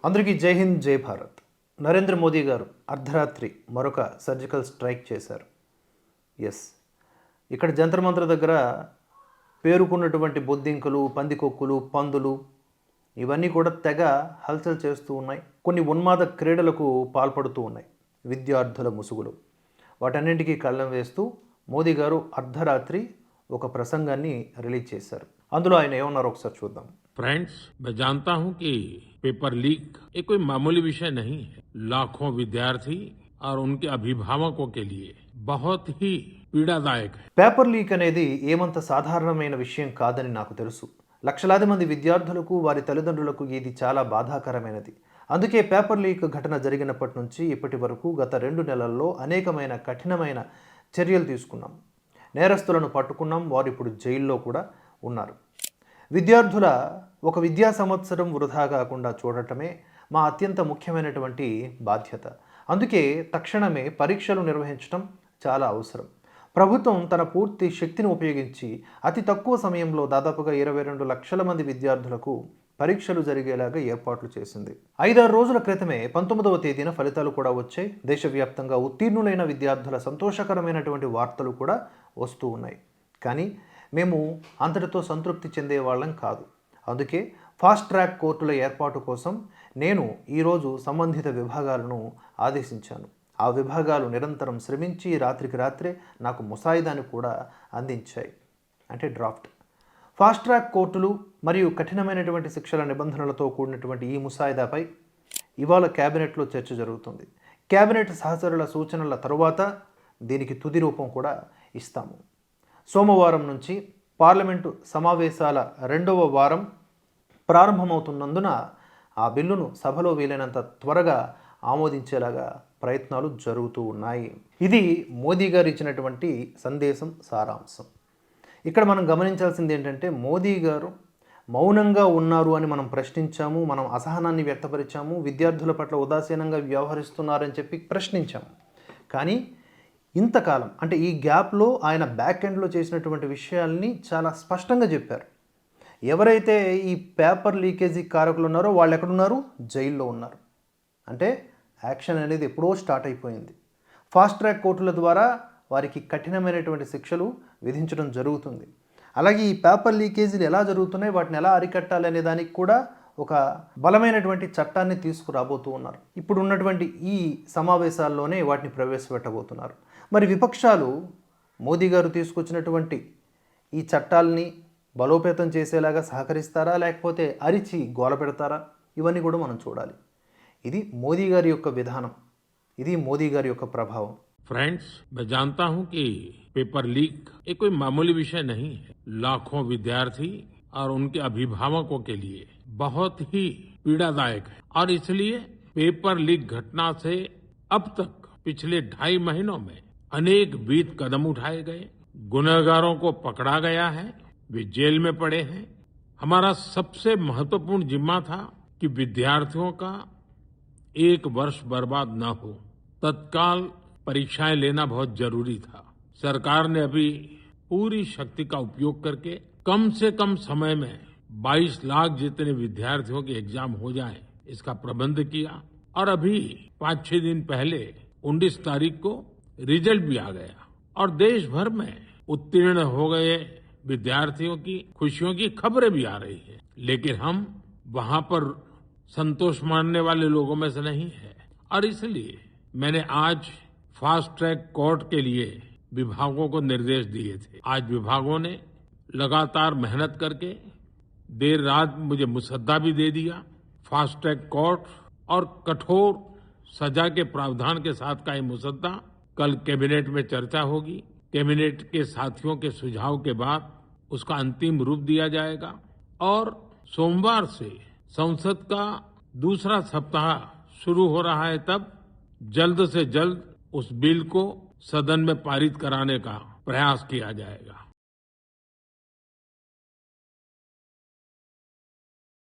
అందరికీ జై హింద్ జై భారత్. నరేంద్ర మోదీ గారు అర్ధరాత్రి మరొక సర్జికల్ స్ట్రైక్ చేశారు. ఎస్, ఇక్కడ జంతర్ మంతర్ దగ్గర పేరుకున్నటువంటి బొద్దింకలు, పందికొక్కులు, పందులు ఇవన్నీ కూడా తెగ హల్చల్ చేస్తూ ఉన్నాయి. కొన్ని ఉన్మాద క్రీడలకు పాల్పడుతూ ఉన్నాయి విద్యార్థుల ముసుగులు. వాటన్నింటికీ కళ్ళం వేస్తూ మోదీ గారు అర్ధరాత్రి ఒక ప్రసంగాన్ని రిలీజ్ చేశారు. అందులో ఆయన ఏమన్నారో ఒకసారి చూద్దాం. फ्रेंड्स, मैं जानता हूं कि पेपर लीक ये कोई मामूली विषय नहीं है. लाखों विद्यार्थी और उनके अभिभावकों के लिए बहुत ही पीड़ादायक है. పేపర్ లీక్ అనేది ఏమంత సాధారణమైన విషయం కాదని నాకు తెలుసు. లక్షలాది మంది విద్యార్థులకు, వారి తల్లిదండ్రులకు ఇది చాలా బాధాకరమైనది. అందుకే పేపర్ లీక్ ఘటన జరిగినప్పటి నుంచి ఇప్పటి వరకు గత 2 నెలల్లో అనేకమైన కఠినమైన చర్యలు తీసుకున్నాం. నేరస్తులను పట్టుకున్నాం. వారు ఇప్పుడు జైల్లో కూడా ఉన్నారు. విద్యార్థుల ఒక విద్యా సంవత్సరం వృధా కాకుండా చూడటమే మా అత్యంత ముఖ్యమైనటువంటి బాధ్యత. అందుకే తక్షణమే పరీక్షలు నిర్వహించడం చాలా అవసరం. ప్రభుత్వం తన పూర్తి శక్తిని ఉపయోగించి అతి తక్కువ సమయంలో దాదాపుగా 22 లక్షల మంది విద్యార్థులకు పరీక్షలు జరిగేలాగా ఏర్పాట్లు చేసింది. 5-6 రోజుల క్రితమే 19వ తేదీన ఫలితాలు కూడా వచ్చాయి. దేశవ్యాప్తంగా ఉత్తీర్ణులైన విద్యార్థుల సంతోషకరమైనటువంటి వార్తలు కూడా వస్తూ ఉన్నాయి. కానీ మేము అంతటితో సంతృప్తి చెందేవాళ్ళం కాదు. అందుకే ఫాస్ట్ ట్రాక్ కోర్టుల ఏర్పాటు కోసం నేను ఈరోజు సంబంధిత విభాగాలను ఆదేశించాను. ఆ విభాగాలు నిరంతరం శ్రమించి రాత్రికి రాత్రే నాకు ముసాయిదాను కూడా అందించాయి, అంటే డ్రాఫ్ట్. ఫాస్ట్ ట్రాక్ కోర్టులు మరియు కఠినమైనటువంటి శిక్షల నిబంధనలతో కూడినటువంటి ఈ ముసాయిదాపై ఇవాళ క్యాబినెట్లో చర్చ జరుగుతుంది. క్యాబినెట్ సహచరుల సూచనల తరువాత దీనికి తుది రూపం కూడా ఇస్తాము. సోమవారం నుంచి పార్లమెంటు సమావేశాల 2వ వారం ప్రారంభమవుతున్నందున ఆ బిల్లును సభలో వీలైనంత త్వరగా ఆమోదించేలాగా ప్రయత్నాలు జరుగుతూ ఉన్నాయి. ఇది మోదీ గారు ఇచ్చినటువంటి సందేశం సారాంశం. ఇక్కడ మనం గమనించాల్సింది ఏంటంటే, మోదీ గారు మౌనంగా ఉన్నారు అని మనం ప్రశ్నించాము, మనం అసహనాన్ని వ్యక్తపరిచాము, విద్యార్థుల పట్ల ఉదాసీనంగా వ్యవహరిస్తున్నారని చెప్పి ప్రశ్నించాము. కానీ ఇంతకాలం, అంటే ఈ గ్యాప్లో ఆయన బ్యాక్ ఎండ్లో చేసినటువంటి విషయాల్ని చాలా స్పష్టంగా చెప్పారు. ఎవరైతే ఈ పేపర్ లీకేజీ కారకులు ఉన్నారో వాళ్ళు ఎక్కడున్నారు? జైల్లో ఉన్నారు. అంటే యాక్షన్ అనేది ఎప్పుడో స్టార్ట్ అయిపోయింది. ఫాస్ట్ ట్రాక్ కోర్టుల ద్వారా వారికి కఠినమైనటువంటి శిక్షలు విధించడం జరుగుతుంది. అలాగే ఈ పేపర్ లీకేజీలు ఎలా జరుగుతున్నాయి, వాటిని ఎలా అరికట్టాలి అనే దానికి కూడా ఒక బలమైనటువంటి చట్టాన్ని తీసుకురాబోతూ ఉన్నారు. ఇప్పుడు ఉన్నటువంటి ఈ సమావేశాల్లోనే వాటిని ప్రవేశపెట్టబోతున్నారు. మరి విపక్షాలు మోదీ గారు తీసుకొచ్చినటువంటి ఈ చట్టాలని బలోపేతం చేసేలాగా సహకరిస్తారా, లేకపోతే అరిచి గోల పెడతారా? ఇవన్నీ కూడా మనం చూడాలి. ఇది మోదీ గారి యొక్క విధానం, ఇది మోదీ గారి యొక్క ప్రభావం. फ्रेंड्स, मैं जानता हूं कि पेपर लीक ये कोई मामूली विषय नहीं है. लाखों विद्यार्थी और उनके अभिभावकों के लिए बहुत ही पीड़ादायक है. और इसलिए पेपर लीक घटना से अब तक पिछले 2.5 महीनों में अनेक विध कदम उठाए गए. गुनहगारों को पकड़ा गया है, वे जेल में पड़े हैं. हमारा सबसे महत्वपूर्ण जिम्मा था कि विद्यार्थियों का 1 वर्ष बर्बाद न हो. तत्काल परीक्षाएं लेना बहुत जरूरी था. सरकार ने अभी पूरी शक्ति का उपयोग करके कम से कम समय में 22 लाख जितने विद्यार्थियों के एग्जाम हो जाए, इसका प्रबंध किया. और अभी 5-6 दिन पहले 19 तारीख को रिजल्ट भी आ गया और देश भर में उत्तीर्ण हो गए विद्यार्थियों की खुशियों की खबरें भी आ रही है. लेकिन हम वहां पर संतोष मानने वाले लोगों में से नहीं है. और इसलिए मैंने आज फास्ट ट्रैक कोर्ट के लिए विभागों को निर्देश दिए थे. आज विभागों ने लगातार मेहनत करके देर रात मुझे मुसद्दा भी दे दिया. फास्ट ट्रैक कोर्ट और कठोर सजा के प्रावधान के साथ का ये मुसद्दा कल कैबिनेट में चर्चा होगी. कैबिनेट के साथियों के सुझाव के बाद उसका अंतिम रूप दिया जाएगा और सोमवार से संसद का दूसरा सप्ताह शुरू हो रहा है. तब जल्द से जल्द उस बिल को सदन में पारित कराने का प्रयास किया जाएगा.